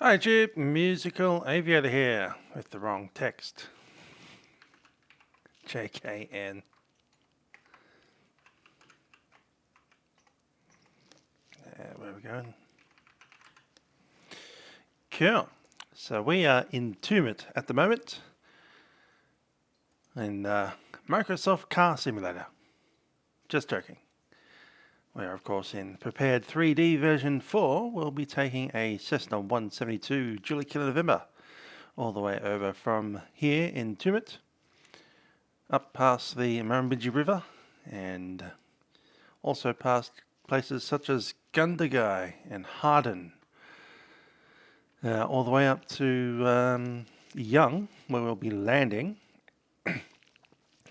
Hi Jib, Musical Aviator here with the wrong text. JKN. Where are we going? Cool. So we are in Tumut at the moment in Microsoft Car Simulator. Just joking. We're of course in prepared 3D version 4. We'll be taking a Cessna 172 Julie Kilo November all the way over from here in Tumut up past the Murrumbidgee River and also past places such as Gundagai and Harden, all the way up to Young, where we'll be landing.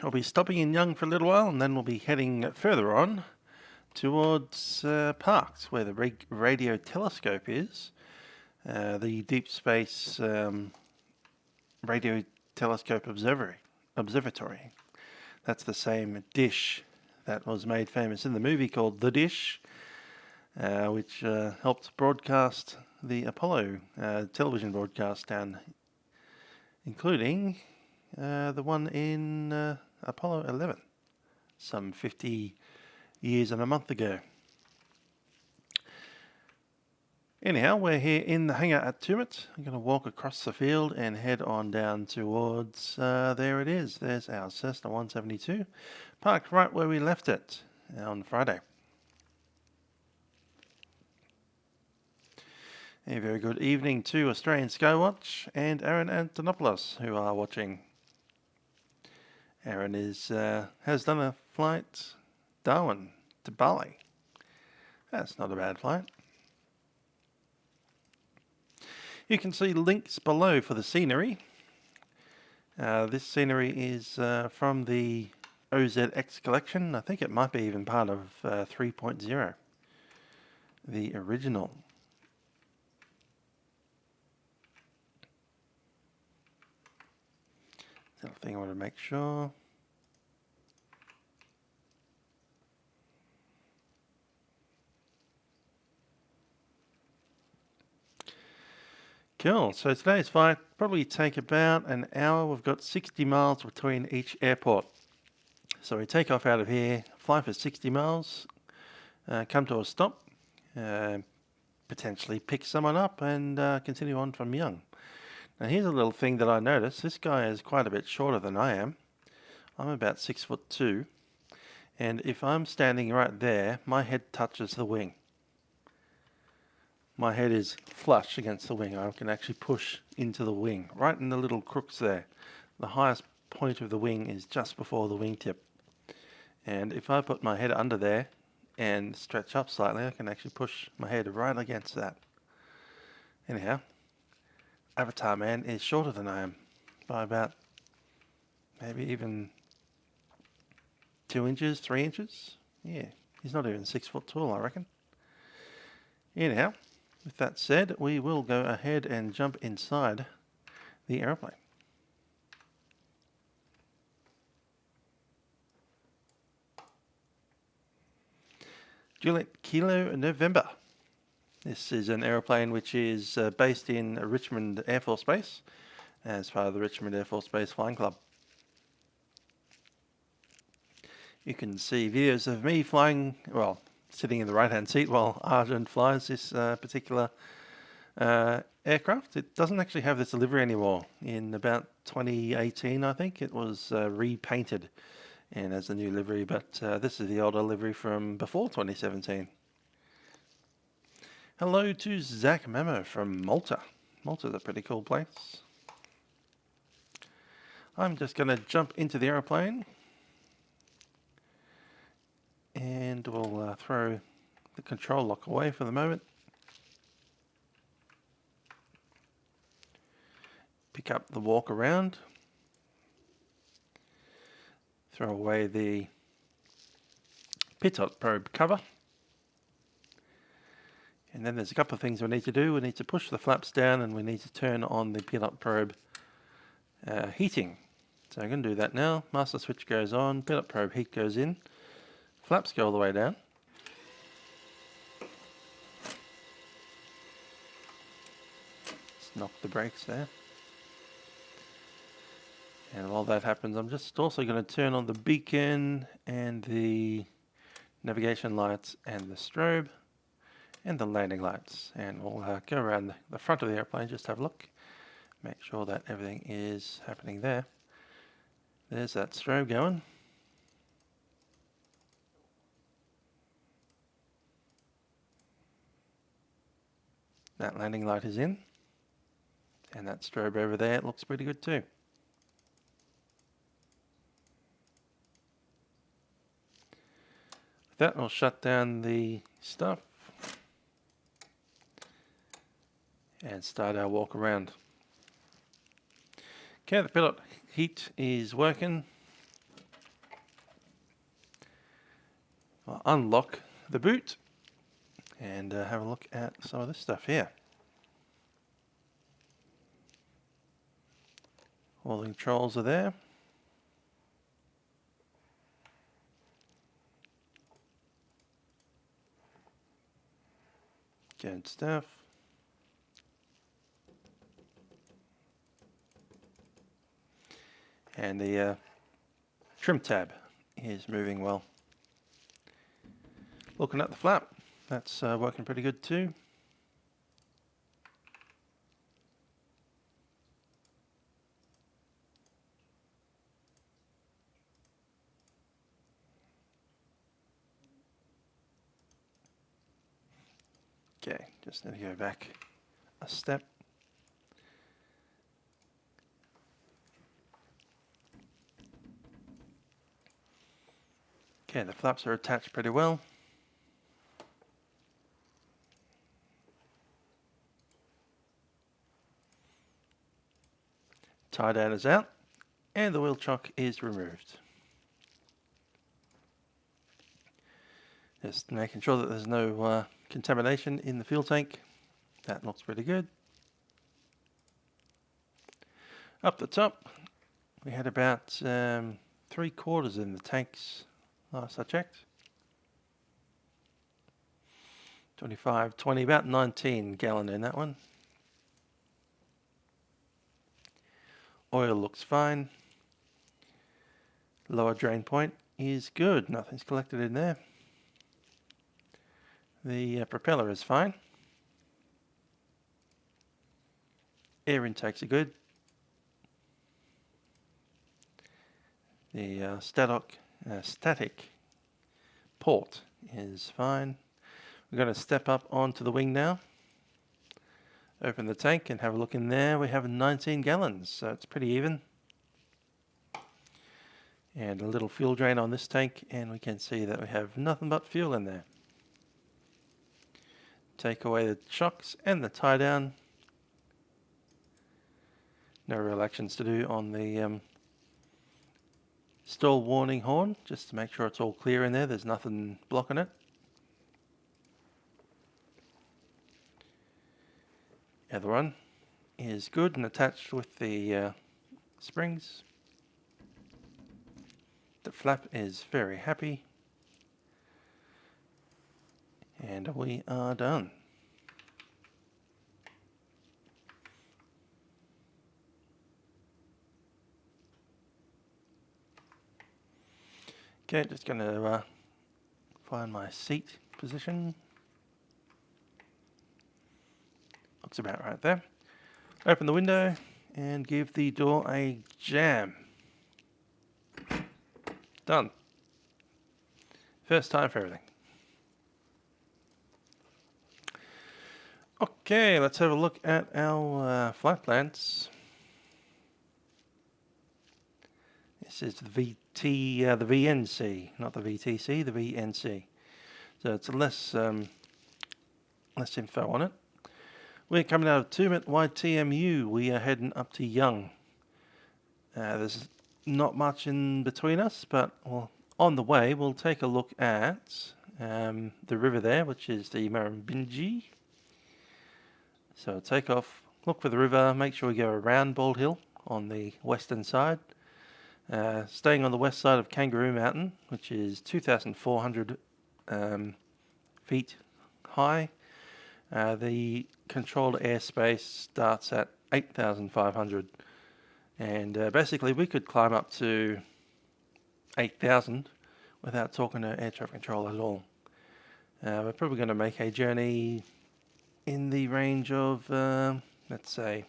I'll be stopping in Young for a little while, and then we'll be heading further on towards Parkes, where the radio telescope is, the Deep Space Radio Telescope Observatory. That's the same dish that was made famous in the movie called The Dish, which helped broadcast the Apollo television broadcast down, including the one in Apollo 11, some 50 years and a month ago. Anyhow, we're here in the hangar at Tumut. I'm going to walk across the field and head on down towards, there it is, there's our Cessna 172, parked right where we left it on Friday. A very good evening to Australian Skywatch and Aaron Antonopoulos, who are watching. Aaron has done a flight Darwin to Bali. That's not a bad flight. You can see links below for the scenery. This scenery is from the OZX collection. I think it might be even part of 3.0, the original. The other thing I want to make sure. Cool, so today's flight probably take about an hour. We've got 60 miles between each airport. So we take off out of here, fly for 60 miles, come to a stop, potentially pick someone up and continue on from Young. Now here's a little thing that I noticed. This guy is quite a bit shorter than I am. I'm about 6'2", and if I'm standing right there, my head touches the wing. My head is flush against the wing. I can actually push into the wing, right in the little crooks there. The highest point of the wing is just before the wingtip. And if I put my head under there and stretch up slightly, I can actually push my head right against that. Anyhow, Avatar Man is shorter than I am by about maybe even 2 inches, 3 inches. Yeah, he's not even 6 foot tall, I reckon. Anyhow, with that said, we will go ahead and jump inside the aeroplane. Juliet Kilo November. This is an aeroplane which is based in Richmond Air Force Base as part of the Richmond Air Force Base Flying Club. You can see videos of me flying, well, sitting in the right-hand seat while Arjun flies this particular aircraft. It doesn't actually have this livery anymore. In about 2018, I think, it was repainted and as a new livery, but this is the older livery from before 2017. Hello to Zach Memo from Malta. Malta's a pretty cool place. I'm just going to jump into the aeroplane and we'll throw the control lock away for the moment. Pick up the walk around. Throw away the pitot probe cover. And then there's a couple of things we need to do. We need to push the flaps down and we need to turn on the pilot probe heating. So I'm going to do that now. Master switch goes on, pilot probe heat goes in, flaps go all the way down. knock the brakes there. And while that happens, I'm just also going to turn on the beacon and the navigation lights and the strobe and the landing lights. And we'll go around the front of the airplane, just have a look. Make sure that everything is happening there. There's that strobe going. That landing light is in. And that strobe over there, it looks pretty good too. With that, we'll shut down the stuff and start our walk around. Okay, the pilot heat is working. I'll unlock the boot and have a look at some of this stuff here. All the controls are there. Good stuff. And the trim tab is moving well. Looking at the flap, that's working pretty good too. Okay, just need to go back a step. Okay, the flaps are attached pretty well. Tie down is out, and the wheel chock is removed. Just making sure that there's no contamination in the fuel tank. That looks pretty good. Up the top, we had about 3/4 in the tanks last I checked. 25, 20, about 19 gallon in that one. Oil looks fine. Lower drain point is good. Nothing's collected in there. The propeller is fine. Air intakes are good. The static port is fine. We're going to step up onto the wing now. Open the tank and have a look in there. We have 19 gallons, so it's pretty even. And a little fuel drain on this tank, and we can see that we have nothing but fuel in there. Take away the shocks and the tie down. No real actions to do on the stall warning horn, just to make sure it's all clear in there. There's nothing blocking it. The other one is good and attached with the springs. The flap is very happy. And we are done. Okay, just going to find my seat position. Looks about right there. Open the window and give the door a jam. Done. First time for everything. Okay, let's have a look at our flight plans. This is the VNC, not the VTC, the VNC. So it's less info on it. We're coming out of Tumut YTMU. We are heading up to Young. There's not much in between us, but on the way we'll take a look at the river there, which is the Murrumbidgee. So take off, look for the river, make sure we go around Bald Hill on the western side. Staying on the west side of Kangaroo Mountain, which is 2,400 feet high. The controlled airspace starts at 8,500. And basically we could climb up to 8,000 without talking to air traffic control at all. We're probably going to make a journey in the range of, let's say,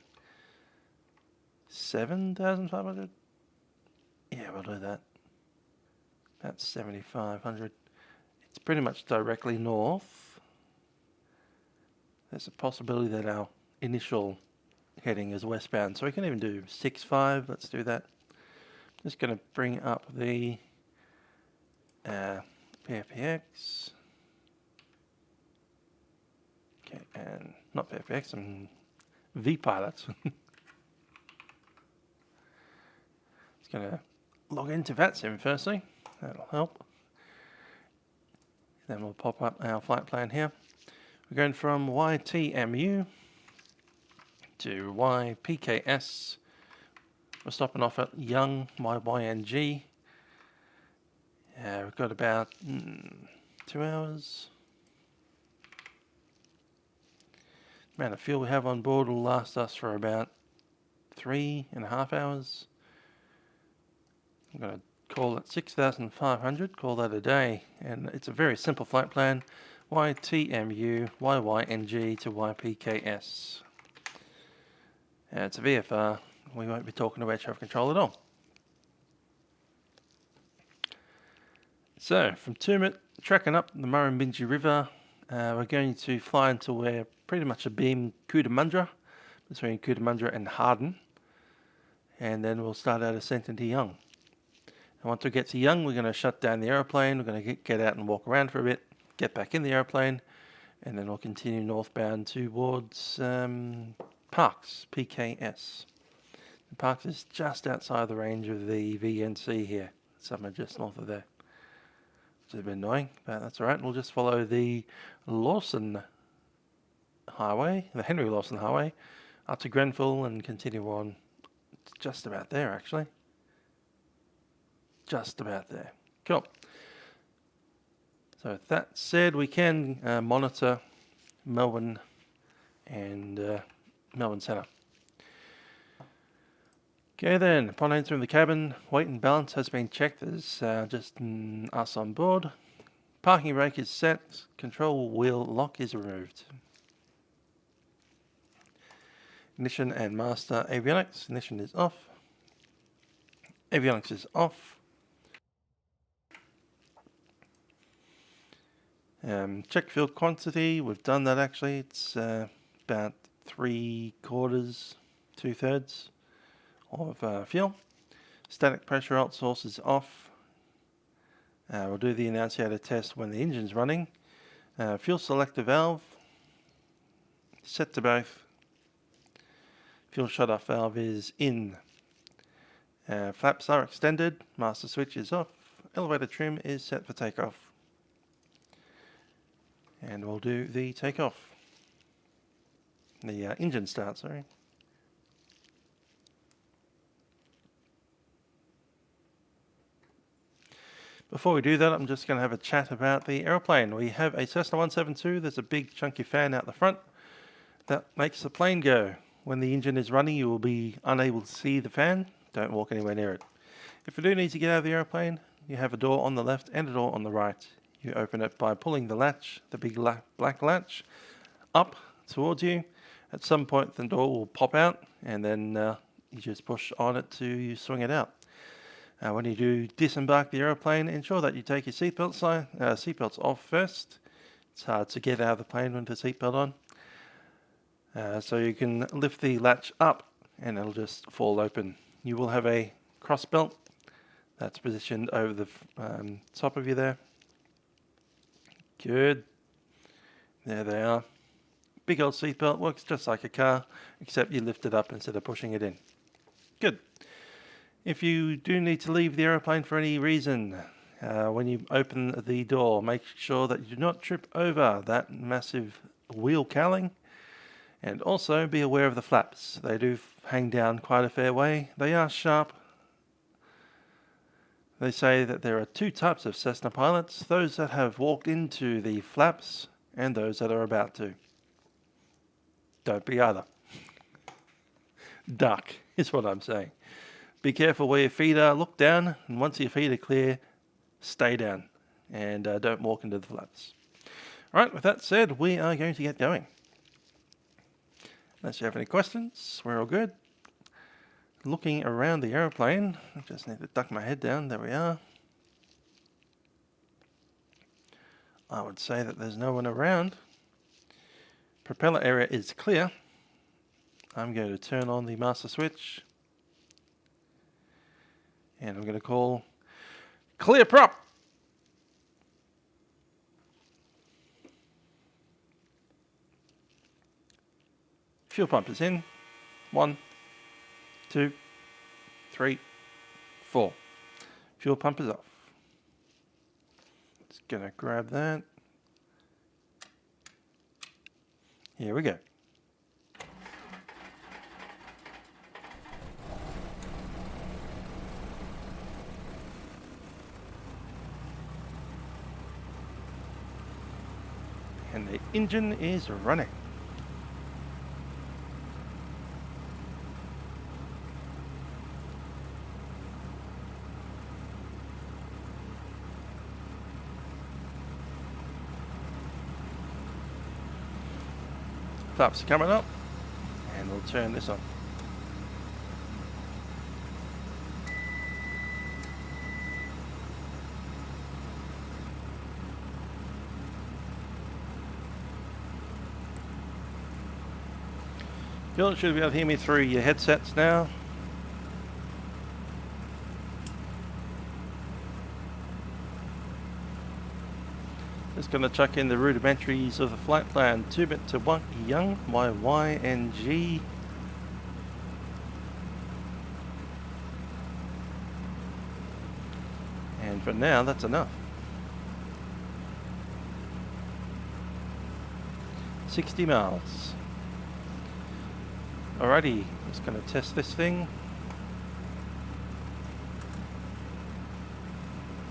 7,500. Yeah, we'll do that. That's 7,500. It's pretty much directly north. There's a possibility that our initial heading is westbound, so we can even do 6.5. Let's do that. Just going to bring up the PFPX. Okay, and not PFPX, and vPilot. It's going to log into vatsim firstly. That'll help. Then we'll pop up our flight plan here. We're going from YTMU to YPKS. We're stopping off at Young, YYNG. We've got about 2 hours. The amount of fuel we have on board will last us for about 3.5 hours. I'm going to call it 6,500, call that a day. And it's a very simple flight plan. YTMU, YYNG to YPKS. It's a VFR. We won't be talking to air traffic control at all. So, from Tumut, trekking up the Murrumbidgee River, we're going to fly until we're pretty much a beam Cootamundra, between Cootamundra and Harden. And then we'll start our descent into Young. And once we get to Young, we're going to shut down the aeroplane. We're going to get out and walk around for a bit, get back in the aeroplane, and then we'll continue northbound towards Parkes, PKS. And Parkes is just outside the range of the VNC here, somewhere just north of there. Which is a bit annoying, but that's alright. We'll just follow the Lawson Highway, the Henry Lawson Highway, up to Grenfell and continue on. It's just about there, actually. Just about there. Cool. So, with that said, we can monitor Melbourne and Melbourne Centre. Okay then, upon entering the cabin, weight and balance has been checked. There's just us on board. Parking brake is set. Control wheel lock is removed. Ignition and master avionics. Ignition is off. Avionics is off. Check fuel quantity. We've done that actually. It's about 3/4, 2/3 of fuel. Static pressure alt source is off. We'll do the annunciator test when the engine's running. Fuel selector valve set to both. Fuel shut-off valve is in. Flaps are extended. Master switch is off. Elevator trim is set for takeoff. And we'll do the takeoff. The engine start, sorry. Before we do that, I'm just going to have a chat about the aeroplane. We have a Cessna 172. There's a big chunky fan out the front that makes the plane go. When the engine is running, you will be unable to see the fan. Don't walk anywhere near it. If you do need to get out of the aeroplane, you have a door on the left and a door on the right. You open it by pulling the latch, the big black latch, up towards you. At some point, the door will pop out, and then you just push on it to swing it out. When you do disembark the aeroplane, ensure that you take your seatbelts off first. It's hard to get out of the plane with the seatbelt on. So you can lift the latch up, and it'll just fall open. You will have a cross belt that's positioned over the top of you there. Good. There they are. Big old seatbelt, works just like a car, except you lift it up instead of pushing it in. Good. If you do need to leave the aeroplane for any reason, when you open the door, make sure that you do not trip over that massive wheel cowling. And also be aware of the flaps. They do hang down quite a fair way. They are sharp. They say that there are two types of Cessna pilots, those that have walked into the flaps and those that are about to. Don't be either. duck is what I'm saying. Be careful where your feet are. Look down, and once your feet are clear, stay down, and don't walk into the floods. All right, with that said, we are going to get going. Unless you have any questions, we're all good. Looking around the aeroplane, I just need to duck my head down. There we are. I would say that there's no one around. Propeller area is clear. I'm going to turn on the master switch. And I'm going to call clear prop. Fuel pump is in. 1, 2, 3, 4. Fuel pump is off. Just going to grab that. Here we go. And the engine is running. Flaps are coming up, and we'll turn this on. You should be able to hear me through your headsets now. Just going to chuck in the rudimentaries of the flight plan. 2-bit to 1 young, Y, and G. And for now, that's enough. 60 miles. Alrighty, just going to test this thing.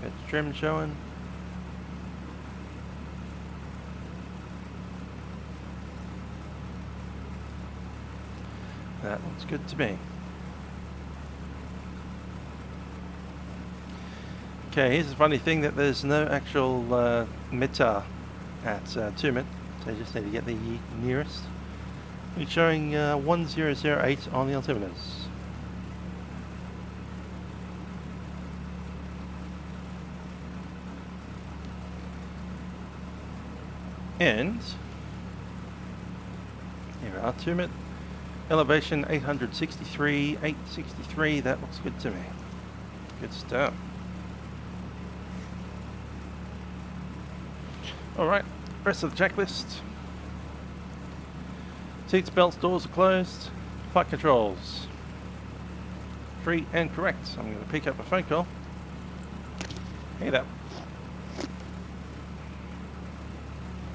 Got trim showing. That looks good to me. Okay, here's the funny thing that there's no actual METAR at Tumut, so you just need to get the nearest. It's showing 1008 on the altimeters. And here we are, Tumut. Elevation 863, 863, that looks good to me. Good stuff. Alright, rest of the checklist. Seats, belts, doors are closed. Flight controls. Free and correct. I'm going to pick up a phone call. Hey there.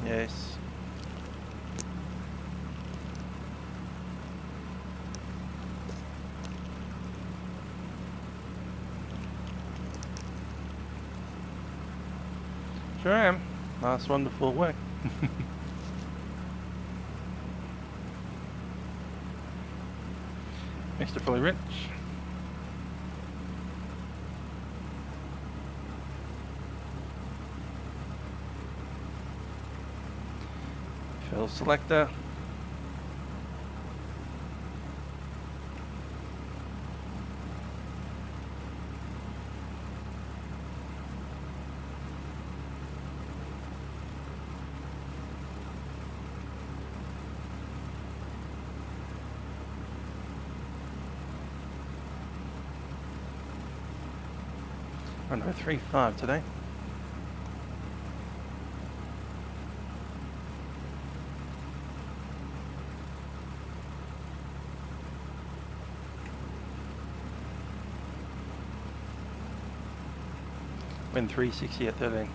Yes. Sure am. Last wonderful work. Mr. Fully Rich. Fill selector. Oh no, 3.5 today. Win 360 at 13.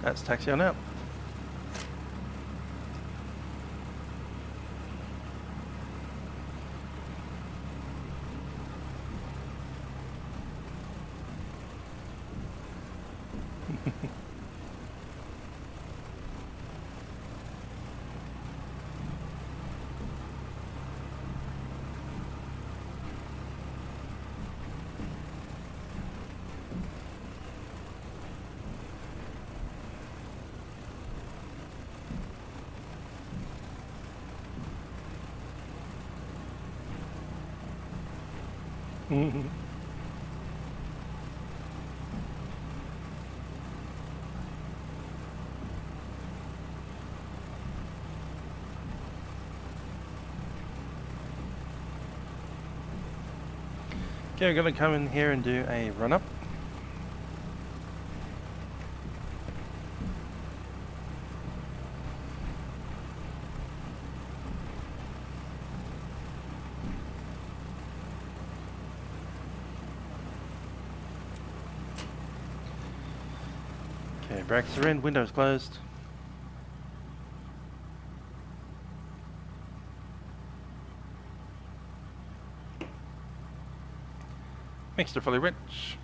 That's taxi on out. Okay, we're going to come in here and do a run-up. Okay, brakes are in, windows closed. Mixture fully rich.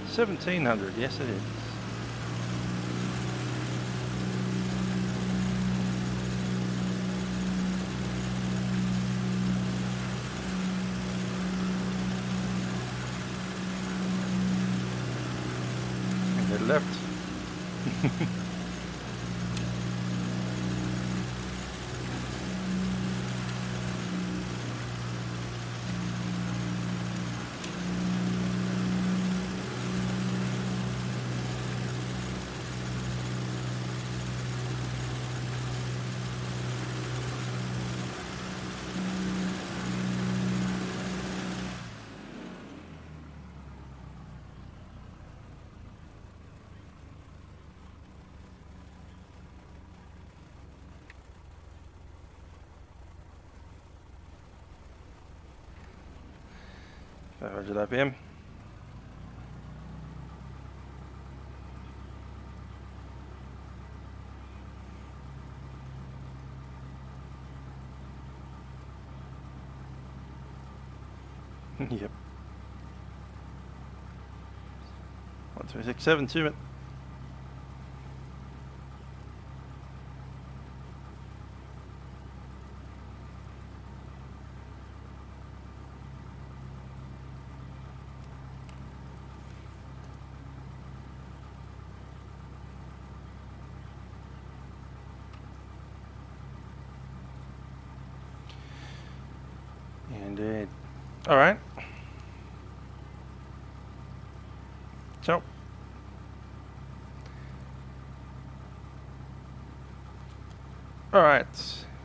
$1,700, yes it is. And they left. Roger that, PM. Yep. 136.7 Tumut. Indeed. All right. So. All right.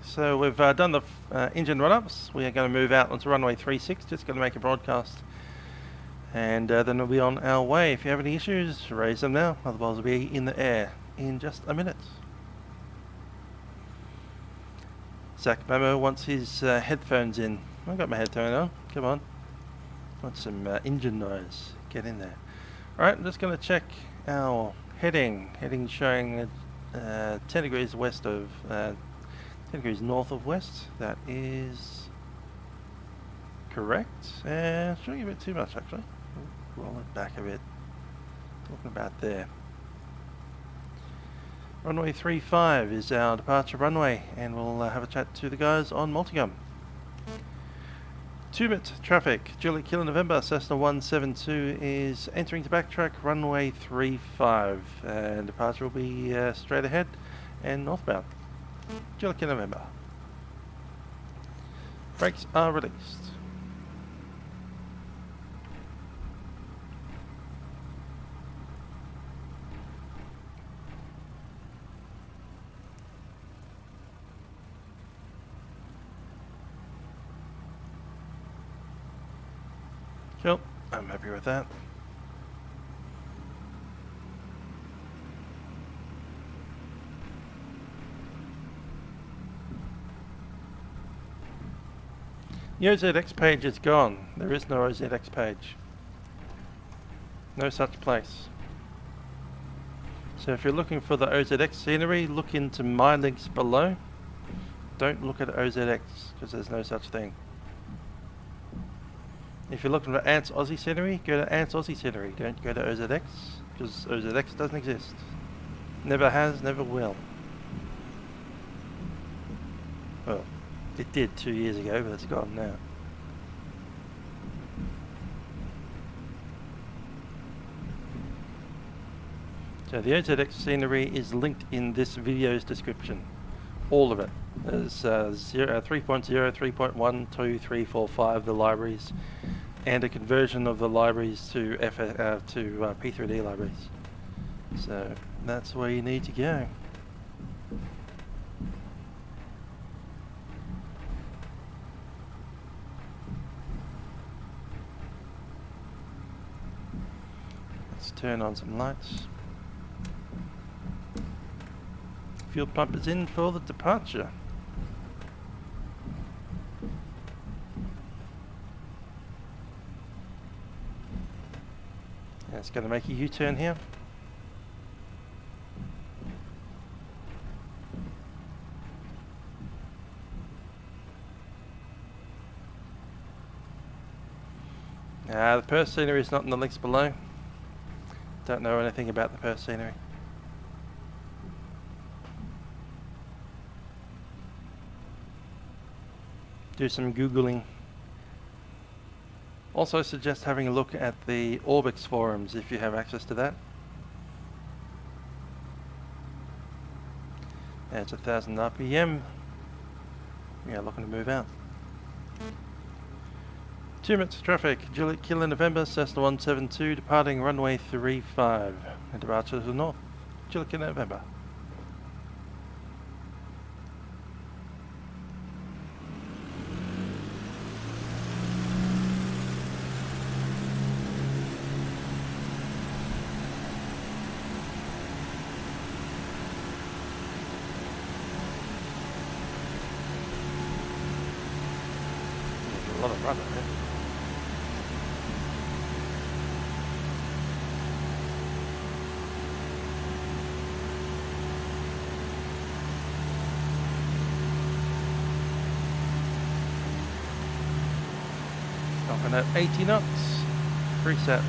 So we've done the engine run-ups. We are going to move out onto runway 36. Just going to make a broadcast. And then we'll be on our way. If you have any issues, raise them now. Otherwise, we'll be in the air in just a minute. Zach Memo wants his headphones in. I've got my headphone on. Come on. Want some engine noise. Get in there. Alright, I'm just going to check our heading. Heading showing 10 degrees west of... 10 degrees north of west. That is correct. Showing a bit too much actually. Roll it back a bit. Talking about there. Runway 35 is our departure runway, and we'll have a chat to the guys on Multicom. Tumut traffic, Juliet Kilo November, Cessna 172 is entering to backtrack runway 35. And departure will be straight ahead and northbound. Juliet Kilo November. Brakes are released. Cool, I'm happy with that. The OZX page is gone. There is no OZX page. No such place. So if you're looking for the OZX scenery, look into my links below. Don't look at OZX, because there's no such thing. If you're looking for Ants Aussie scenery, go to Ants Aussie scenery. Don't go to OZX, because OZX doesn't exist. Never has, never will. Well, it did 2 years ago, but it's gone now. So the OZX scenery is linked in this video's description. All of it. There's 3.0, 3.1, 2, 3, 4, 5, the libraries, and a conversion of the libraries to P3D libraries. So that's where you need to go. Let's turn on some lights. Fuel pump is in for the departure. And it's going to make a U-turn here. The Perth scenery is not in the links below. Don't know anything about the Perth scenery. Do some Googling. Also suggest having a look at the Orbix forums if you have access to that. And it's 1000 RPM. We are looking to move out. Tumut traffic, Kilo November, Cessna 172, departing runway 35. And departure to the north, Kilo November. There's a lot of rudder there. Stopping at 80 knots, preset.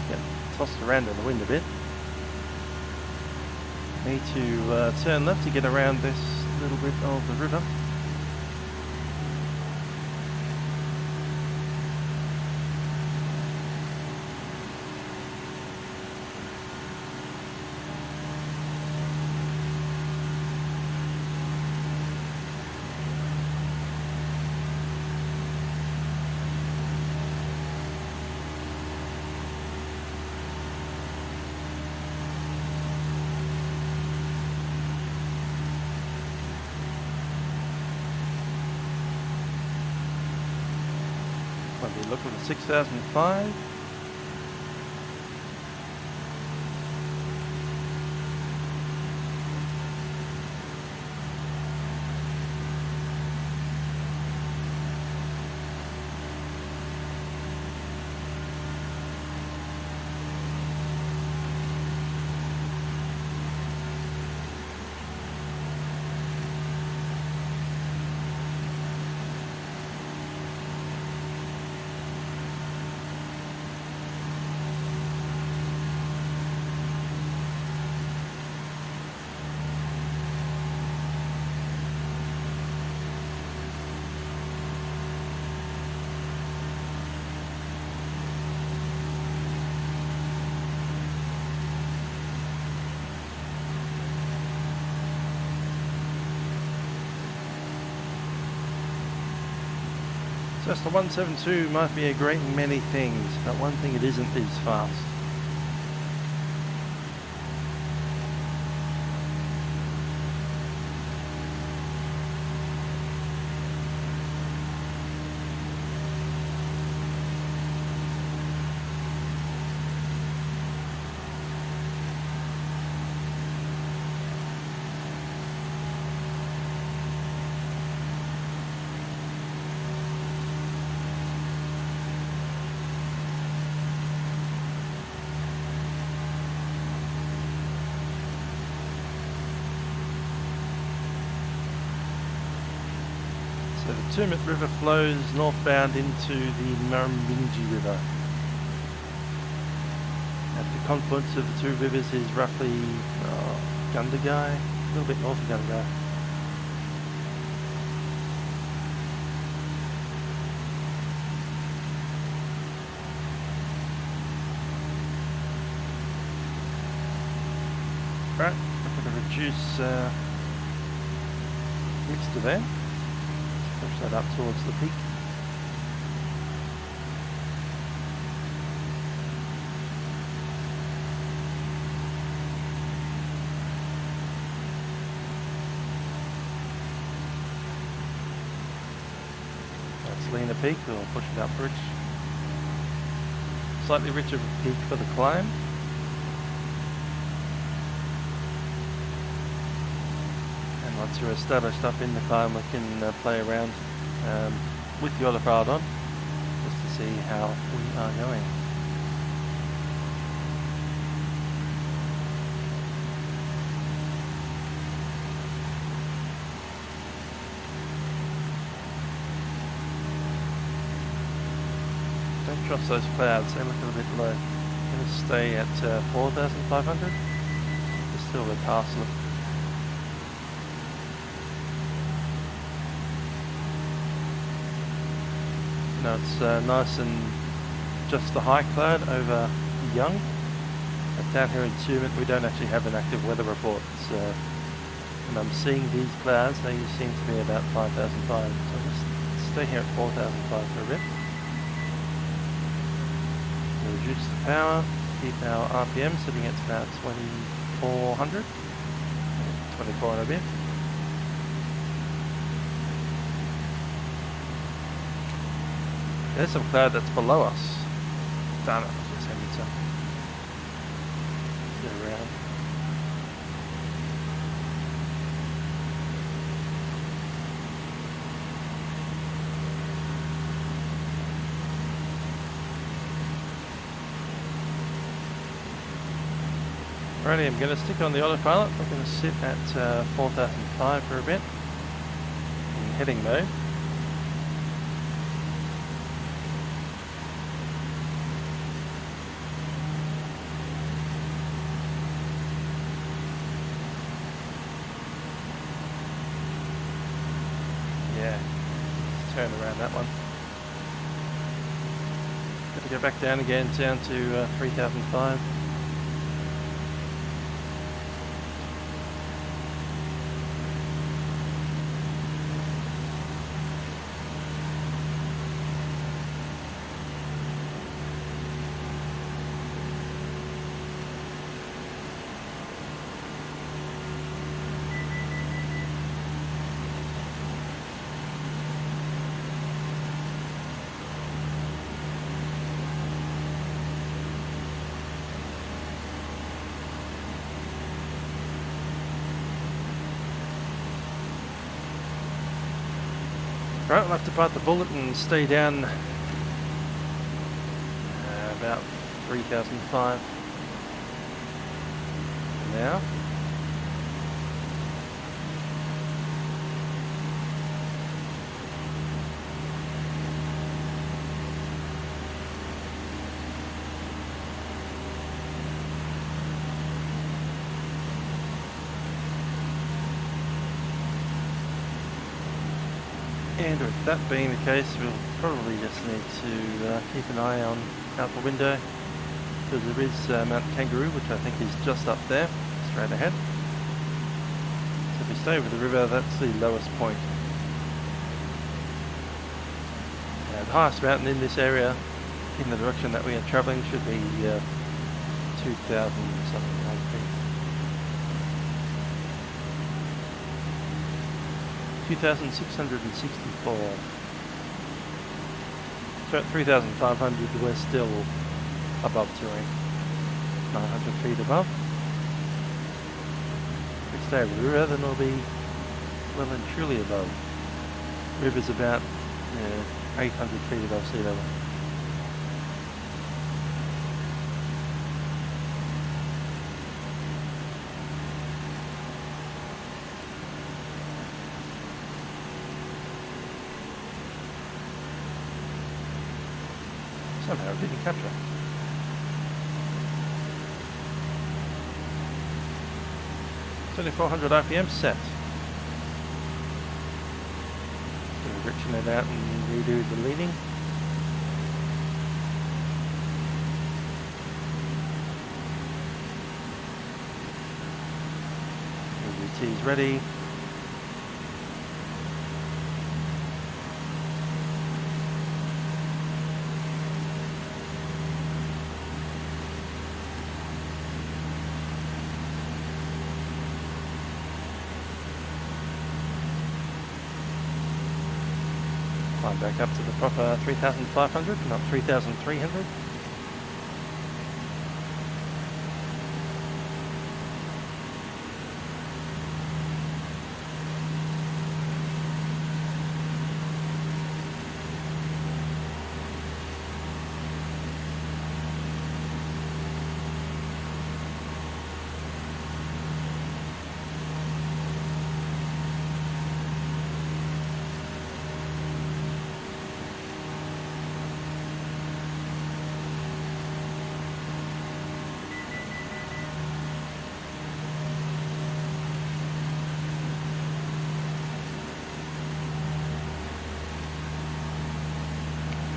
Get tossed around in the wind a bit. Need to turn left to get around this little bit of the river. I'll be looking at 6005. Cessna 172 might be a great many things, but one thing it isn't is fast. Tumut River flows northbound into the Murrumbidgee River. At the confluence of the two rivers is roughly Gundagai, a little bit north of Gundagai. Right, I'm going to reduce mixture there. Push that up towards the peak. That's leaner peak, we'll push it upwards. Slightly richer peak for the climb. And once you're established up in the climb, we can play around with the autopilot on, just to see how we are going. Don't trust those clouds, they look a little bit low. I'm going to stay at 4,500. There's still a pass look. No, it's nice and just the high cloud over Young. But down here in Tumut we don't actually have an active weather report. So when I'm seeing these clouds, they seem to be about 5,500. So I'll just stay here at 4,500 for a bit. We'll reduce the power, keep our RPM sitting at about 2,400. 24 and a bit. There's some cloud that's below us. Darn it, I just handed some. Get around. Alrighty, I'm going to stick on the autopilot. I'm going to sit at 4,005 for a bit in heading mode. Yeah, let's turn around that one. Got to go back down again, down to 3,005. Right, we'll have to bite the bullet and stay down about 3,005 for now. And with that being the case, we'll probably just need to keep an eye on out the window, because there is Mount Kangaroo, which I think is just up there, straight ahead. So if we stay over the river, that's the lowest point. The highest mountain in this area, in the direction that we are travelling, should be 2,000 something like feet. 2,664. So at 3,500 we're still above terrain. 900 feet above. If we stay over the river, then we'll be well and truly above. The river's about 800 feet above sea level. Somehow it didn't capture. It's only 400 RPM set. So richen it out and redo the leading. UT is ready. Climb back up to the proper 3,500, not 3,300.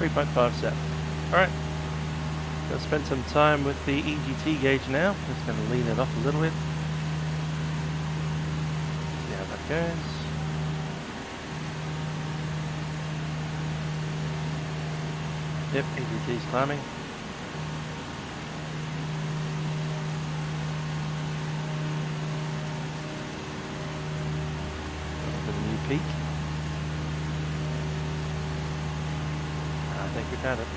.5 set. Alright, going to spend some time with the EGT gauge now. Just going to lean it off a little bit. See how that goes. Yep, EGT is climbing. Going for the new peak. I think we found it.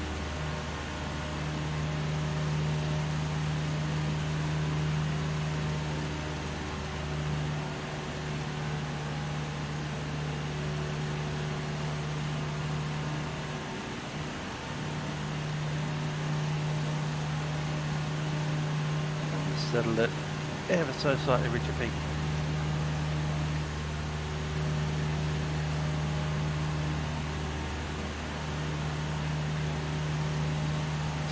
And settled it ever so slightly richer peak.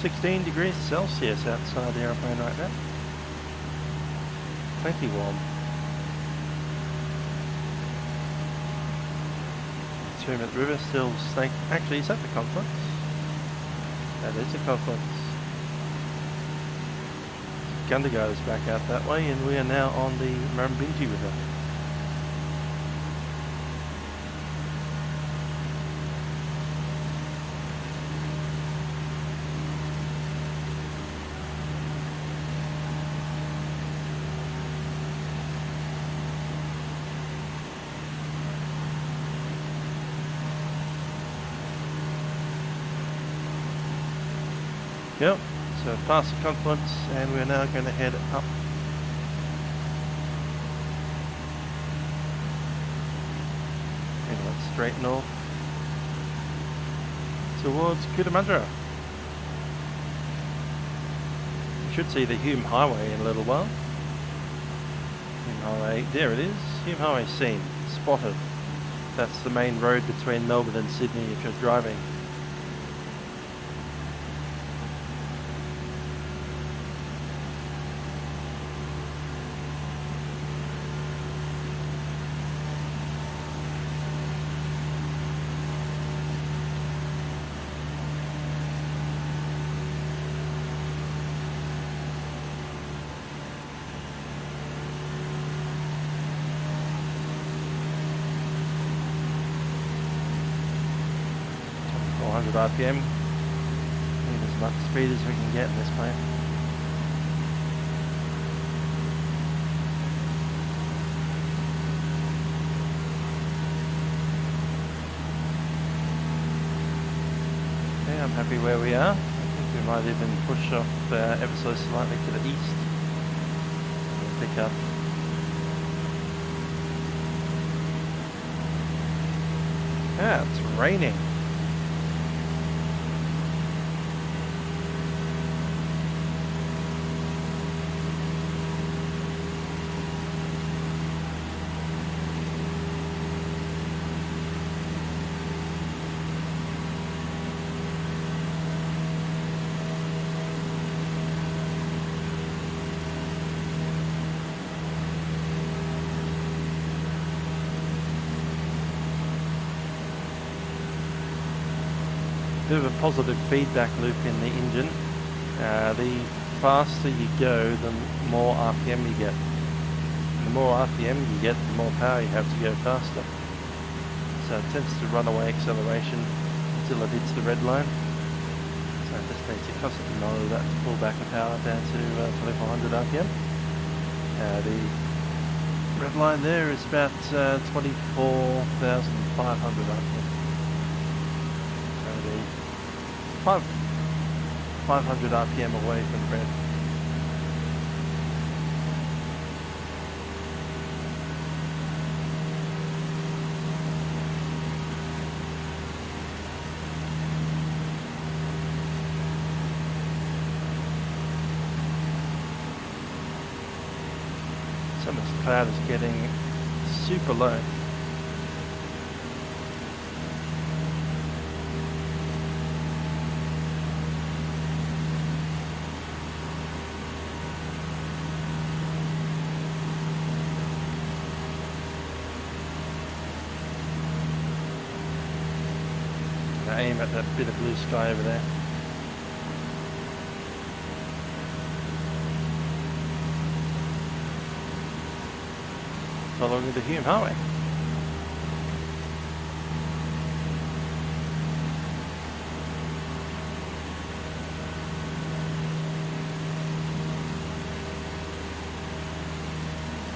-16 degrees Celsius outside the aeroplane right now. Plenty warm. Tumut River still staying. Actually, is that the confluence? That is the confluence. Gundagai is back out that way, and we are now on the Murrumbidgee River. Yep, so past the confluence, and we're now going to head up. Anyway, straight north towards Cootamundra. You should see the Hume Highway in a little while. Hume Highway, there it is. Hume Highway seen, spotted. That's the main road between Melbourne and Sydney if you're driving. RPM. Need as much speed as we can get in this plane. Yeah, I'm happy where we are. I think we might even push off ever so slightly to the east. We'll pick up. Yeah, it's raining. bit of a positive feedback loop in the engine. The faster you go, the more RPM you get. And the more RPM you get, the more power you have to go faster. So it tends to run away acceleration until it hits the red line. So it just needs to constantly monitor that to pull back the power down to 2400 RPM. The red line there is about 24,500 RPM. So the 500 RPM away from red. Some of this cloud is getting super low. I aim at that bit of blue sky over there. Following the Hume Highway.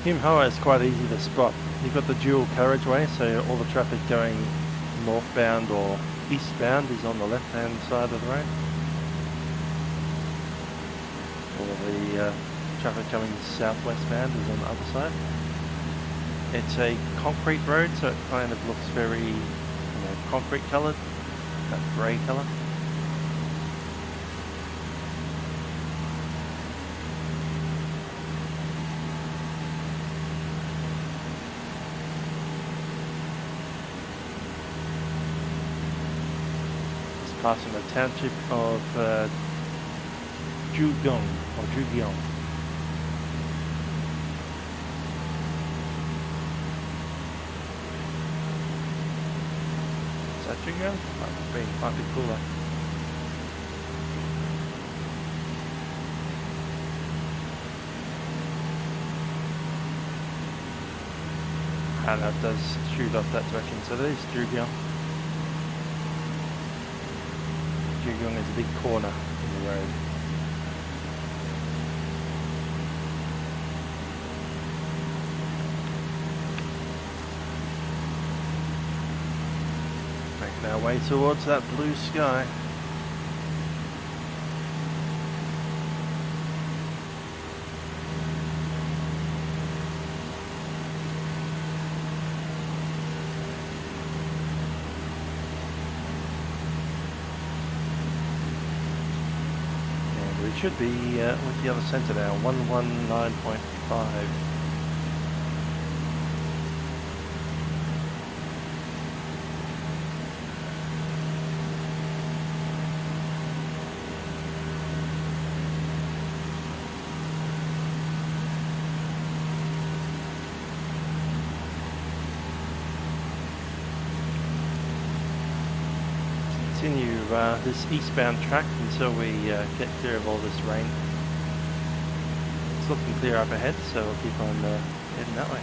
Hume Highway is quite easy to spot. You've got the dual carriageway, so all the traffic going northbound or eastbound is on the left-hand side of the road. All the traffic coming southwestbound is on the other side. It's a concrete road, so it kind of looks very concrete coloured, that grey colour. It's passing the township of Jugyong, or Jugyong. Might be cooler. And that does shoot off that direction, so there's Jugyong. Jugyong is a big corner in the road. Our way towards that blue sky. And we should be with the other centre now, 119.5. Continue this eastbound track until we get clear of all this rain. It's looking clear up ahead, so we'll keep on heading that way.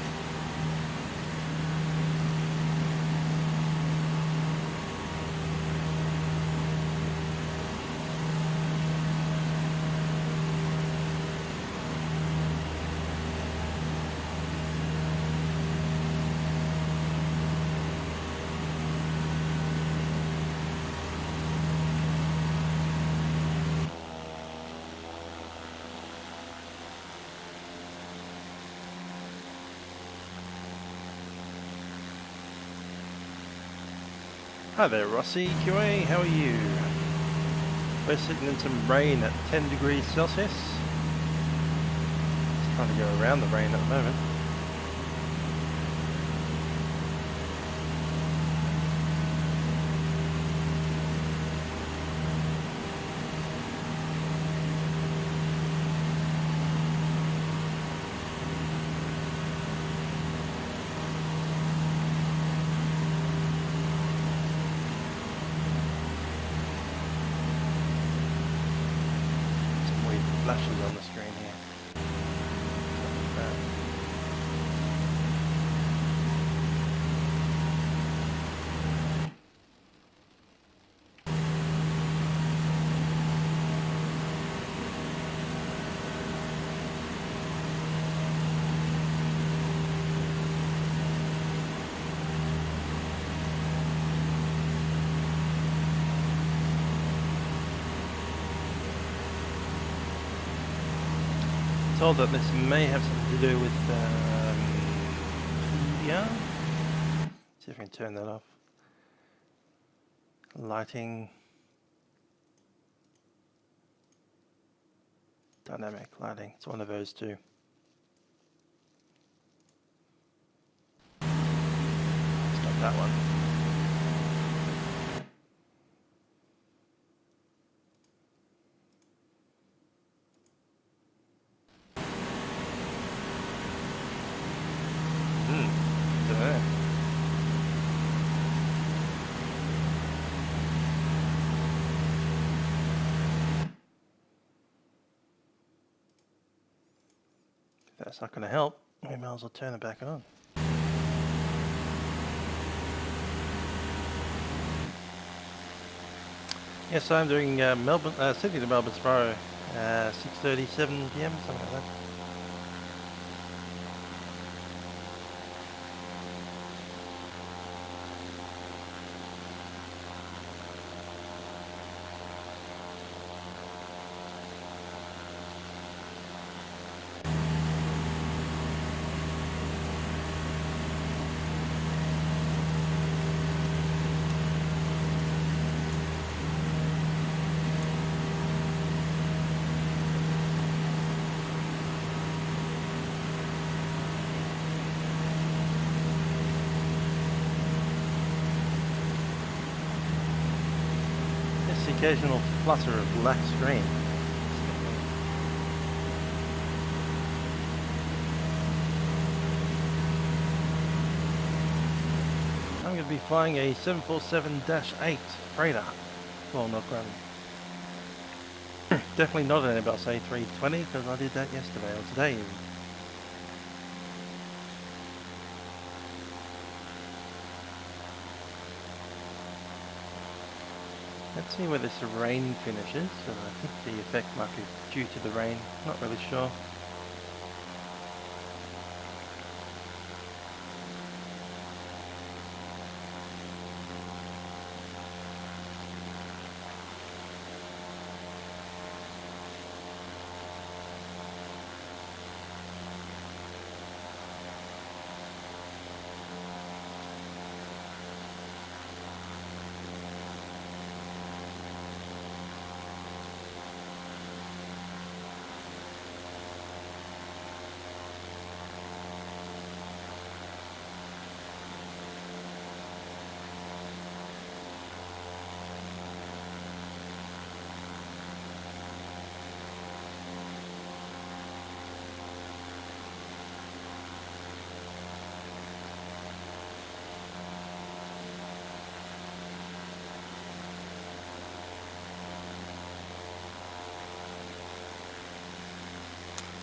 Hi there, Rossi QA, how are you? We're sitting in some rain at 10 degrees Celsius. Just trying to go around the rain at the moment. flashes on the screen here. Something like that. Told that this may have something to do with media. See if I can turn that off. Lighting, dynamic lighting. It's one of those two. It's not that one. Dunno. If that's not going to help, we might as well turn it back on. Yes, I'm doing Melbourne, Sydney to Melbourne tomorrow, 6:37 PM, something like that. Occasional flutter of black screen. I'm going to be flying a 747-8 freighter. Well, not grounded. Definitely not an Airbus A320 because I did that yesterday or today even. Let's see where this rain finishes. I think the effect might be due to the rain. Not really sure.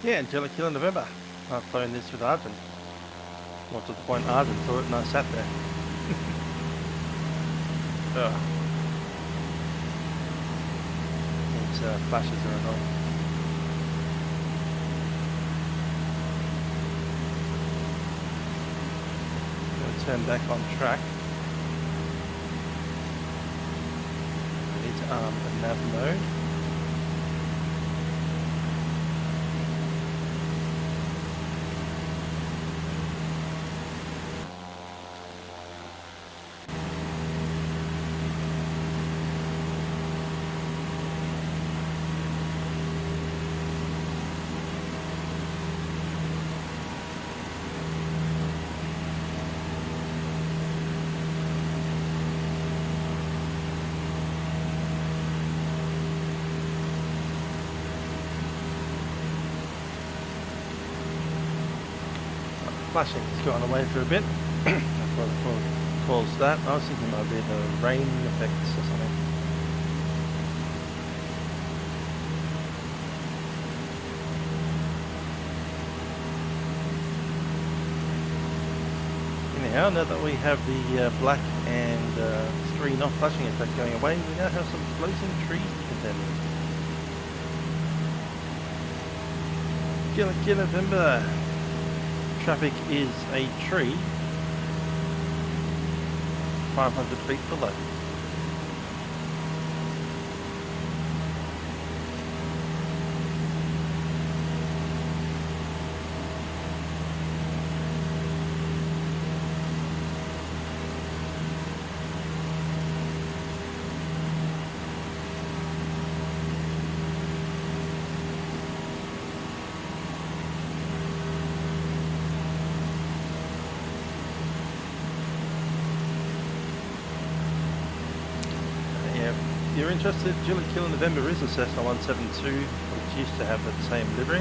Yeah, until I kill in November. I've flown this with Arden. Well, to the point Arden saw it and I sat there. Ugh. These flashes are annoying. I'm going to turn back on track. I need to arm the nav mode. Flashing has gone away for a bit. That's what it calls that. I was thinking it might be the rain effects or something. now that we have the black and screen off flashing effect going away, we now have some floating trees to contend with. November. Traffic is a tree 500 feet below. If you're interested, Juliet Killer November is a Cessna 172, which used to have the same livery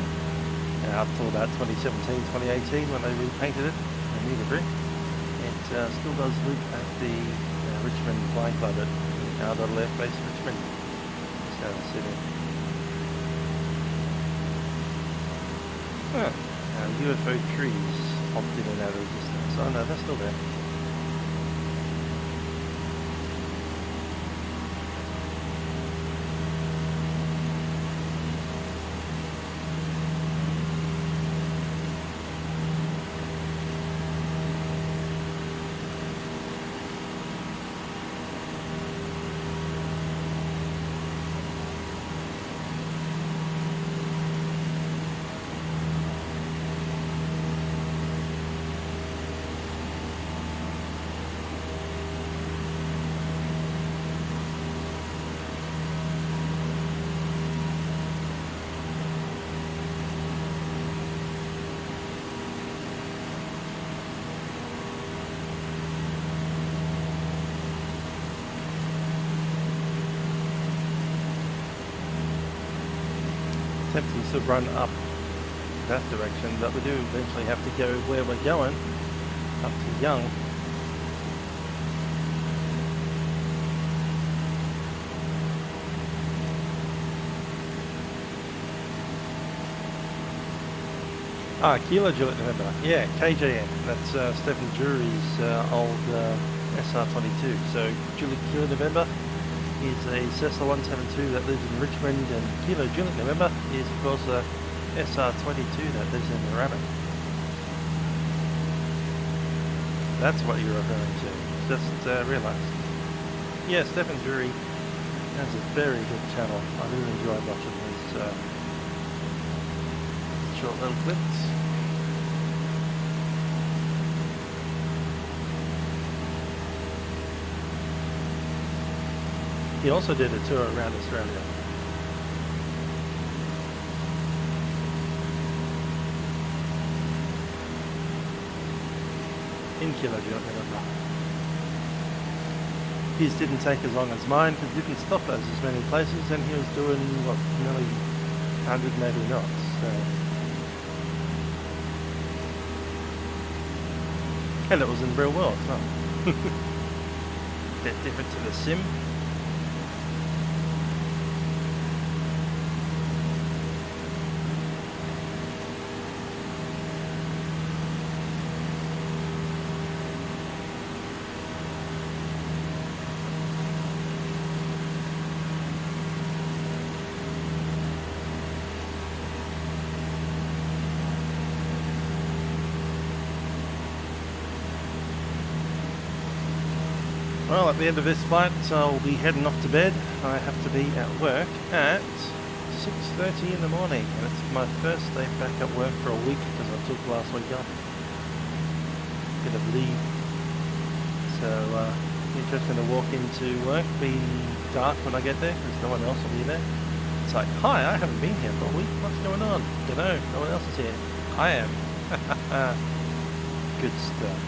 up till about 2017, 2018 when they repainted it a new livery. It still does loop at the Richmond flying club at R.F base Richmond, South Sydney. UFO trees popped in and out of existence. Oh no, they're still there. Tempting to run up that direction, but we do eventually have to go where we're going, up to Young. Kilo Juliet November, yeah, KJN, that's Stephen Drury's old SR22, so Juliet Kilo November is a Cessna 172 that lives in Richmond, and Kilo Juliet November is of course a SR22 that lives in Moorabbin. That's what you're referring to. Just realised. Yeah, Stephen Drury has a very good channel. I really enjoy watching his short little clips. He also did a tour around Australia. In Kilo Juliet November. His didn't take as long as mine because he didn't stop us as many places, and he was doing what, nearly 180 knots. So. And it was in real world as well. Bit different to the sim. Well, at the end of this flight, I'll be heading off to bed. I have to be at work at 6:30 in the morning, and it's my first day back at work for a week because I took last week off. Bit of leave. So, interesting to walk into work, be dark when I get there because no one else will be there. It's like, hi, I haven't been here for a week. What's going on? Dunno, no one else is here. I am. Good stuff.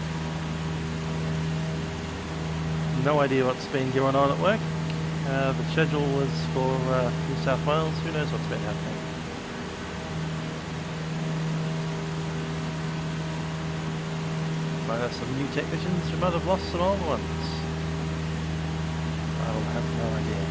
No idea what's been going on at work. The schedule was for New South Wales. Who knows what's been happening? Might have some new technicians who might have lost some old ones. I will have no idea.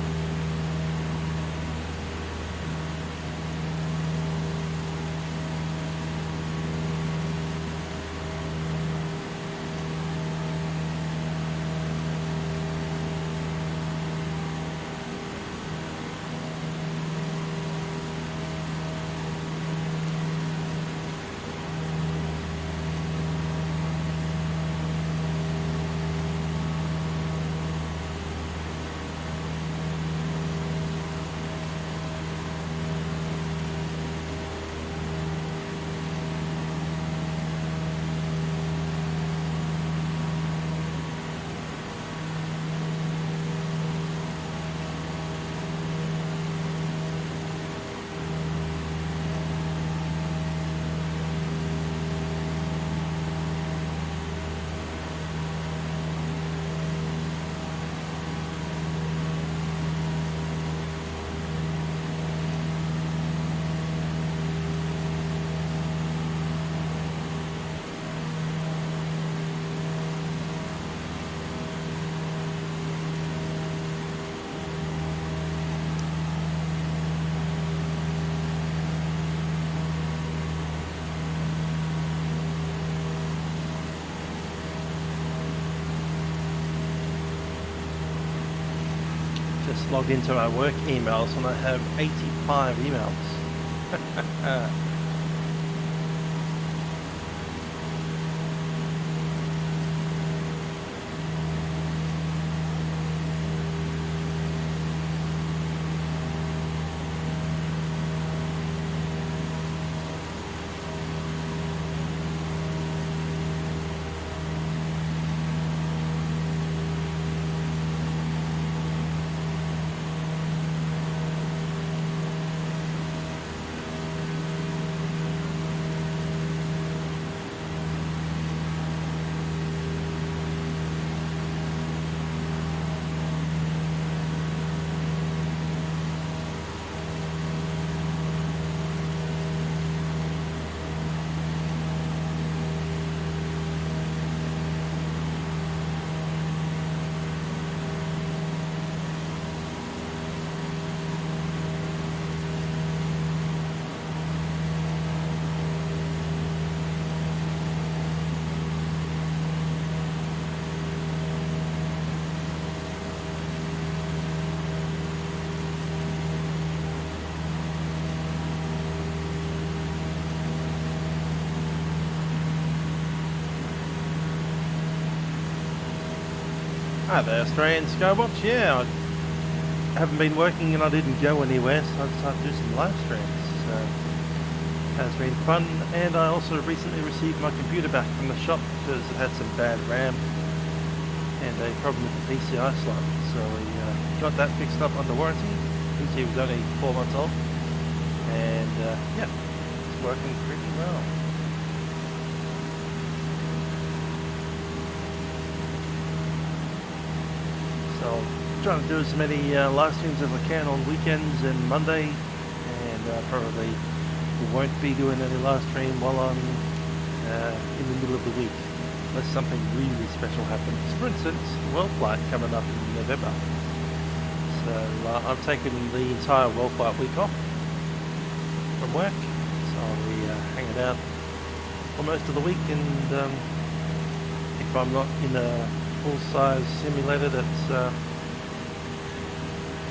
just logged into my work emails and I have 85 emails. Hi there, Australian Skywatch. Yeah, I haven't been working and I didn't go anywhere, so I decided to do some live streams. Has been fun, and I also recently received my computer back from the shop because it had some bad RAM and a problem with the PCI slot. So we got that fixed up under warranty. PC was only 4 months old, and yeah, it's working pretty well. So I'm trying to do as many live streams as I can on weekends and Monday, and probably won't be doing any live stream while I'm in the middle of the week, unless something really special happens. For instance, the World Flight coming up in November. So I've taken the entire World Flight week off from work, so I'll be hanging out for most of the week, and if I'm not in a full-size simulator that's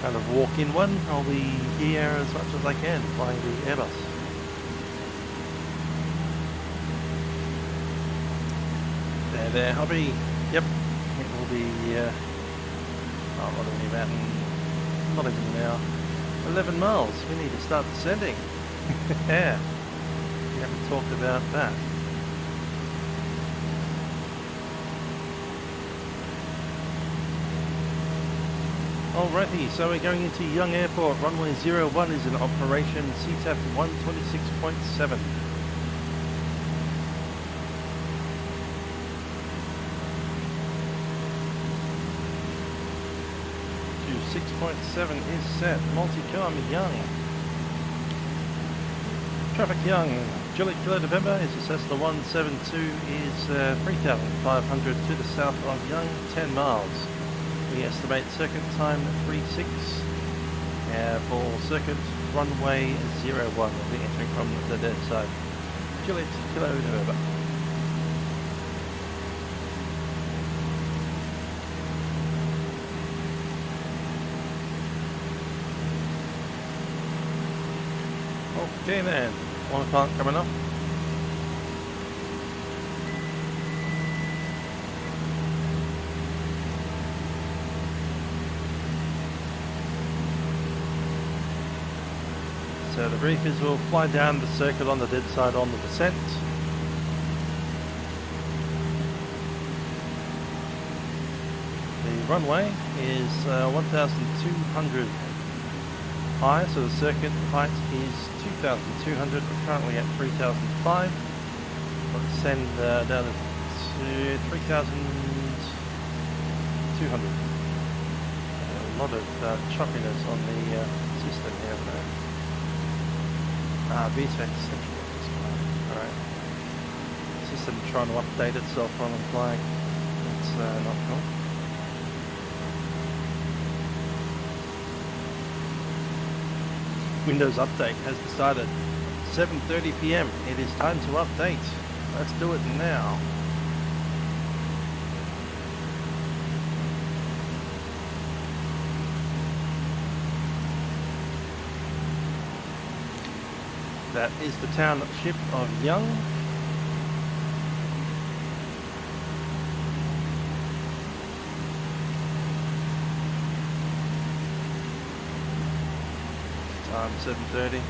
kind of walk-in one, I'll be here as much as I can flying the Airbus. There, hobby. Yep, it will be what are we about in, not even now, 11 miles. We need to start descending. Yeah, we haven't talked about that. Alrighty, so we're going into Young Airport. Runway 01 is in operation, CTAP 126.7. To 6.7 is set, multi-com Young. Traffic Young, Juliet Kilo November is a Cessna 172, is 3,500 to the south of Young, 10 miles. We estimate circuit time 36. For circuit runway 01, we'll be entering from the dead side. Juliet Kilo November. Okay then, 1 o'clock coming up. So the brief is we'll fly down the circuit on the dead side on the descent. The runway is 1,200 high, so the circuit height is 2,200. We're currently at 3,005. We'll descend down to 3,200. A lot of choppiness on the system here now. VTech Central. Alright. System trying to update itself while I'm flying. That's not cool. Windows Update has decided 7:30 PM. It is time to update. Let's do it now. That is the township of Young. Time 7:30.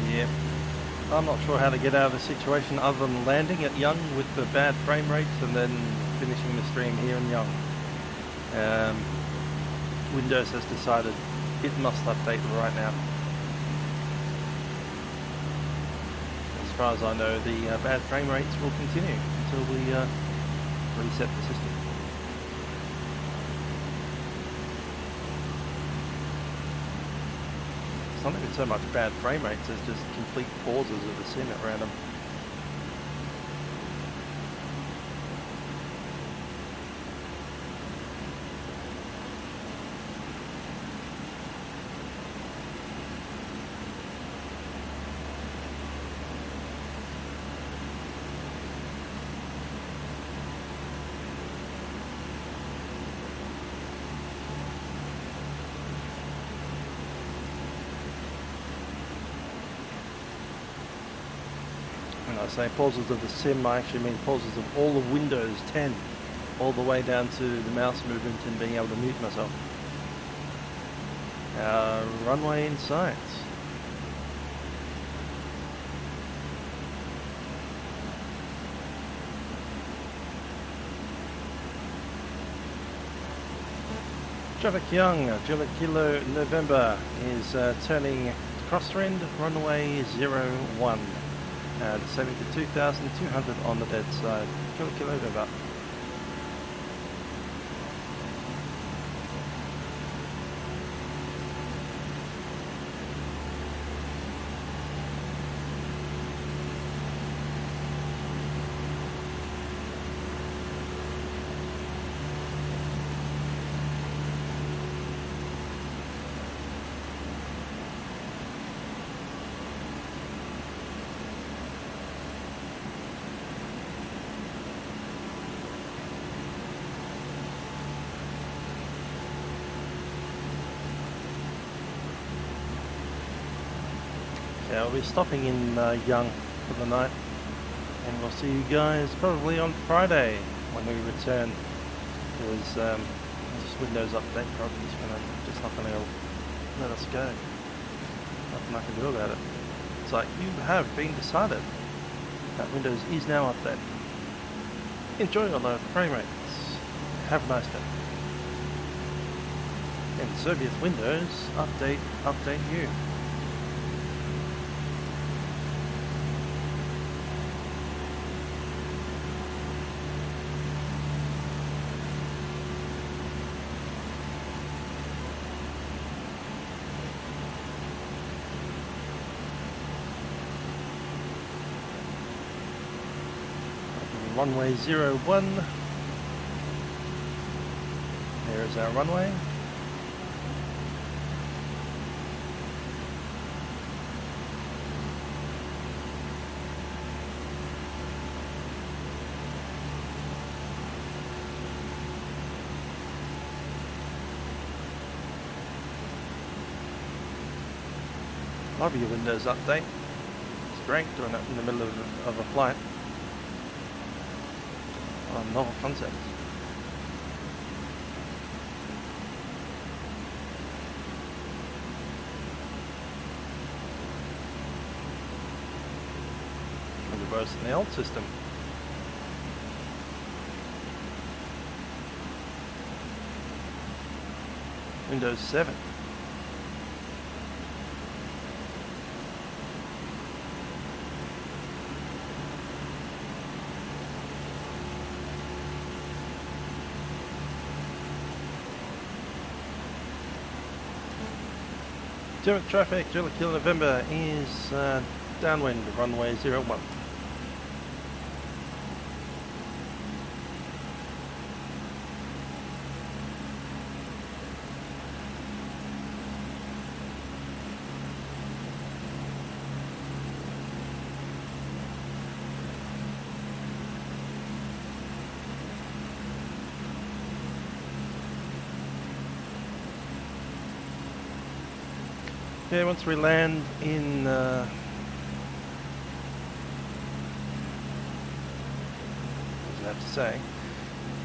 Yeah, I'm not sure how to get out of the situation other than landing at Young with the bad frame rates and then finishing the stream here in Young. Windows has decided it must update right now. As far as I know, the bad frame rates will continue until we reset the system. It's not even so much bad frame rates as just complete pauses of the sim at random. When I say pauses of the sim, I actually mean pauses of all of Windows 10, all the way down to the mouse movement and being able to mute myself. Runway in sight. Traffic Young, Juliet Kilo November is turning crosswind, runway 01. Descending to 2,200 on the dead side. Juliet Kilo November. Yeah, we'll be stopping in Young for the night, and we'll see you guys probably on Friday when we return. Because this Windows update probably just not going to let us go. Nothing I can do about it. It's like, you have been decided that Windows is now updated. Enjoy all the frame rates. Have a nice day. And Soviet Windows update you. Runway 01. There is our runway. Love your Windows update. It's great doing it in the middle of a flight. Novel concept. Maybe worse than the old system. Windows 7. Zurich traffic, Juliet Kilo November is downwind, runway 01. Yeah, once we land in what does it have to say?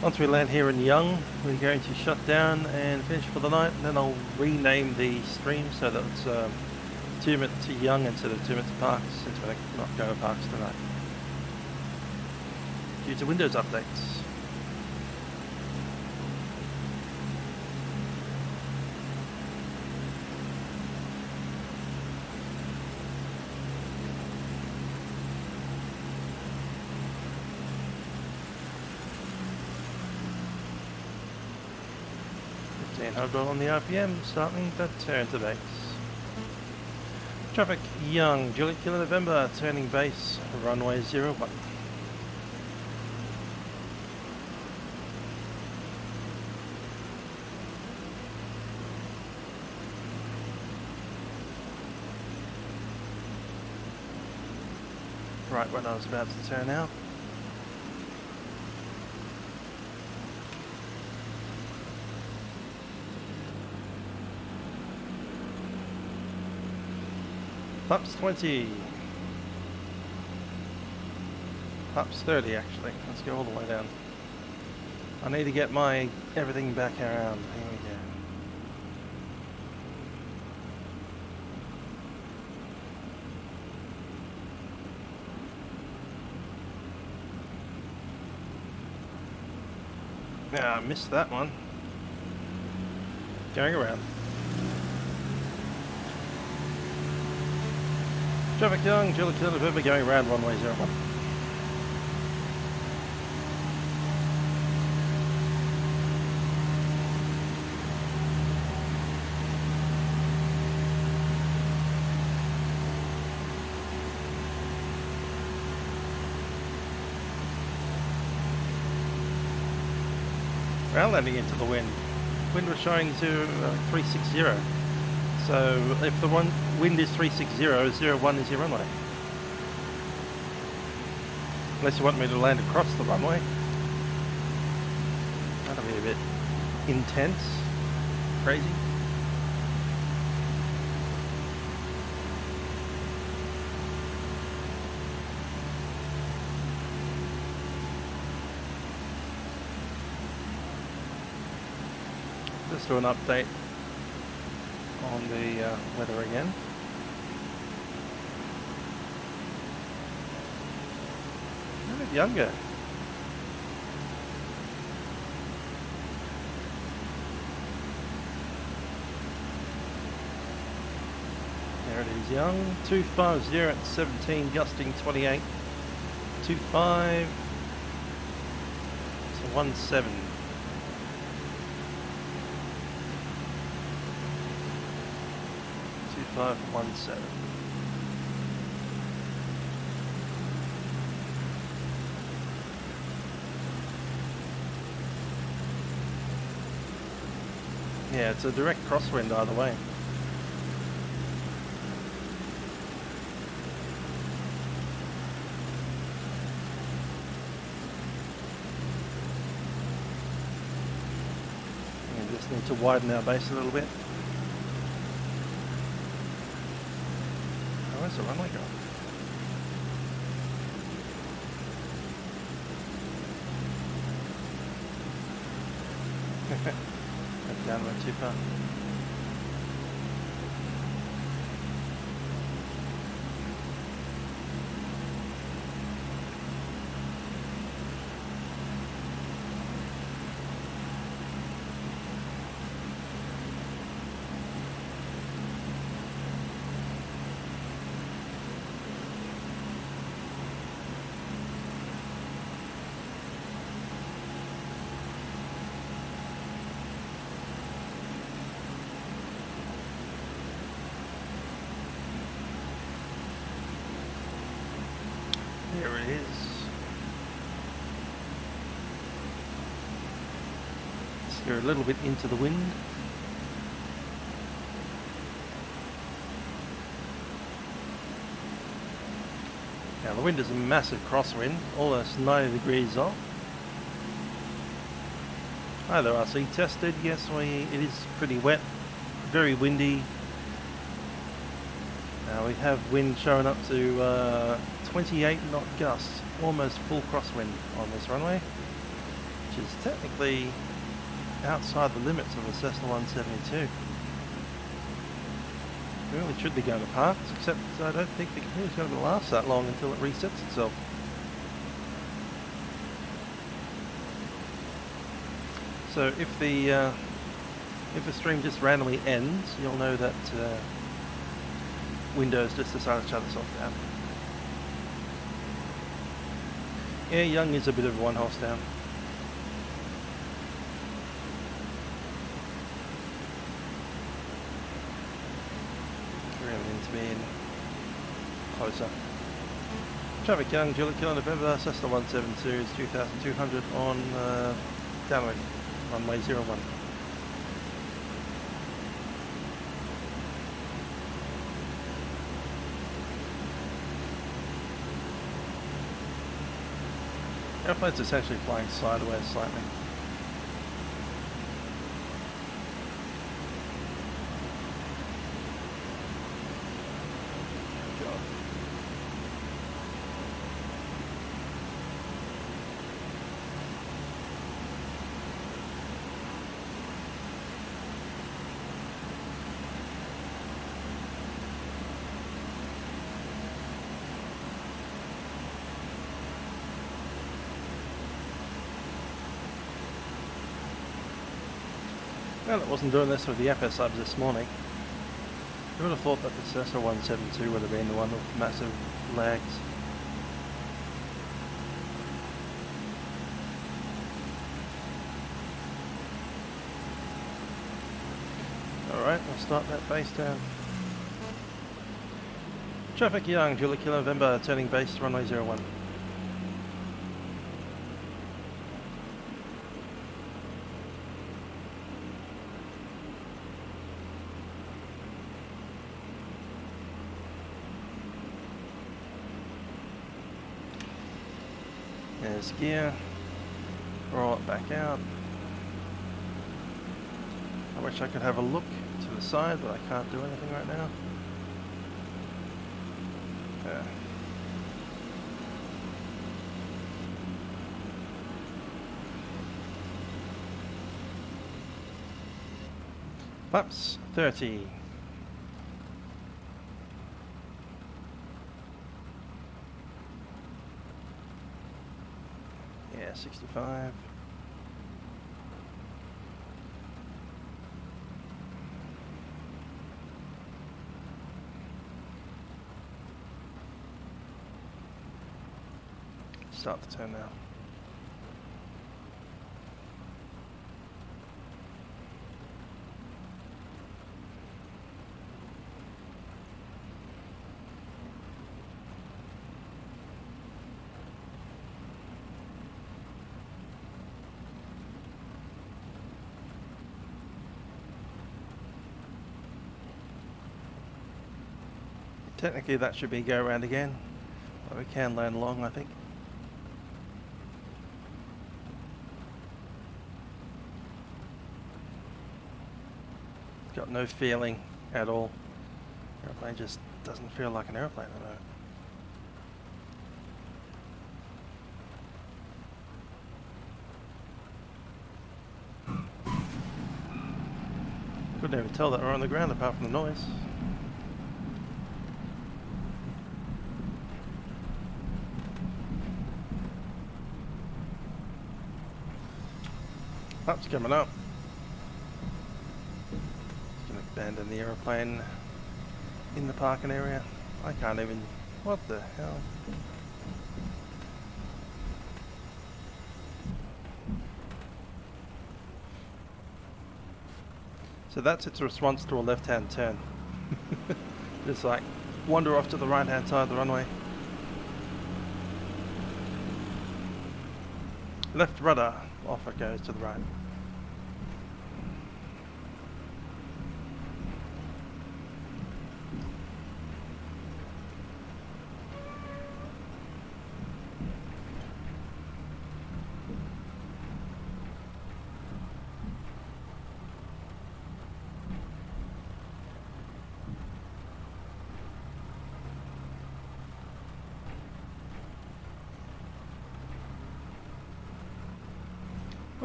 Once we land here in Young, we're going to shut down and finish for the night, and then I'll rename the stream so that it's Tumut to Young instead of Tumut to Parks, since we're not going to Parks tonight due to Windows updates. On the RPM, starting to turn to base. Traffic Young, Juliet Kilo November, turning base, runway 01. Right when I was about to turn out. Flaps 20. Flaps 30 actually. Let's go all the way down. I need to get my everything back around. Here we go. Yeah, I missed that one. Going around. Traffic Young, Juliet Kilo November, going around runway 01. We're landing into the wind. Wind was showing to 360. So if the wind is 360, 01 is your runway. Unless you want me to land across the runway. That'll be a bit intense, crazy. Let's do an update on the weather again. A bit younger. There it is, Young. 250 at 17, gusting 28. 25 to 17. 517. Yeah, it's a direct crosswind either way. We just need to widen our base a little bit. Where's the runway going? Down went too far. There it is. Steer a little bit into the wind. Now the wind is a massive crosswind, almost 90 degrees off. Either RC tested, yes, it is pretty wet, very windy. Now we have wind showing up to 28 knot gusts, almost full crosswind on this runway, which is technically outside the limits of the Cessna 172. We really should be going to parks, except I don't think the computer's going to last that long until it resets itself. So if the stream just randomly ends, you'll know that Windows just decided to shut itself down. Yeah, Young is a bit of a one horse down. Really need to be in closer. Traffic Young, Juliet Kilo November, Cessna 172 is 2,200 on downwind, runway 01. Airplane's essentially flying sideways slightly. Good job. Well, it wasn't doing this with the FS subs this morning. You would have thought that the Cessna 172 would have been the one with massive lags. Alright, we'll start that base down. Traffic Young, Juliet Kilo November, turning base to runway 01. There's gear, roll it back out. I wish I could have a look to the side, but I can't do anything right now. Flaps 30. Yeah, 65. Start the turn now. Technically that should be go around again, but we can land long, I think. Got no feeling at all. Airplane just doesn't feel like an airplane at the moment. Couldn't even tell that we're on the ground apart from the noise. Flaps coming up. Just gonna abandon the aeroplane in the parking area. I can't even. What the hell? So that's its response to a left-hand turn. Just like wander off to the right-hand side of the runway. Left rudder, off it goes to the right.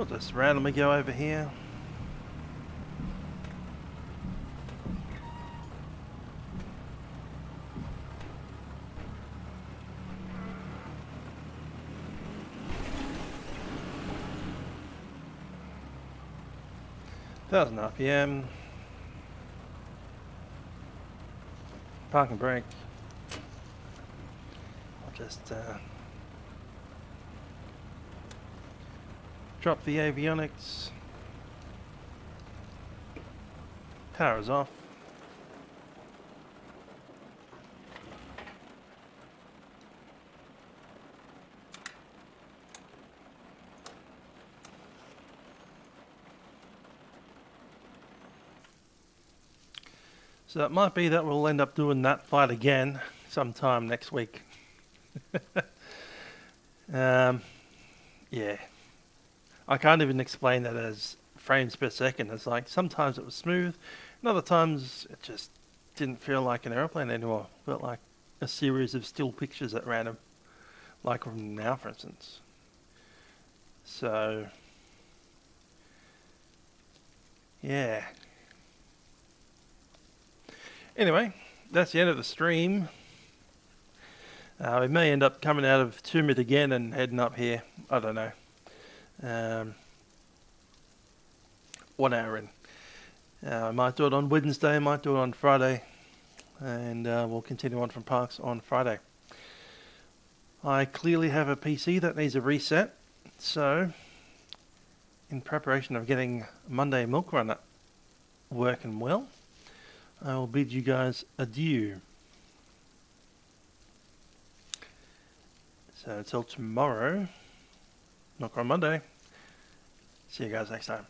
We'll just randomly go over here. Thousand RPM. Park and brake. I'll just drop the avionics. Power is off. So it might be that we'll end up doing that flight again sometime next week. Yeah. I can't even explain that as frames per second. It's like sometimes it was smooth, and other times it just didn't feel like an aeroplane anymore. It felt like a series of still pictures at random, like from now, for instance. So, yeah. Anyway, that's the end of the stream. We may end up coming out of Tumut again and heading up here. I don't know. 1 hour in. I might do it on Wednesday, I might do it on Friday, and we'll continue on from Parks on Friday. I clearly have a PC that needs a reset, so in preparation of getting Monday Milk Run working well, I will bid you guys adieu. So until tomorrow, Milk Run Monday, see you guys next time.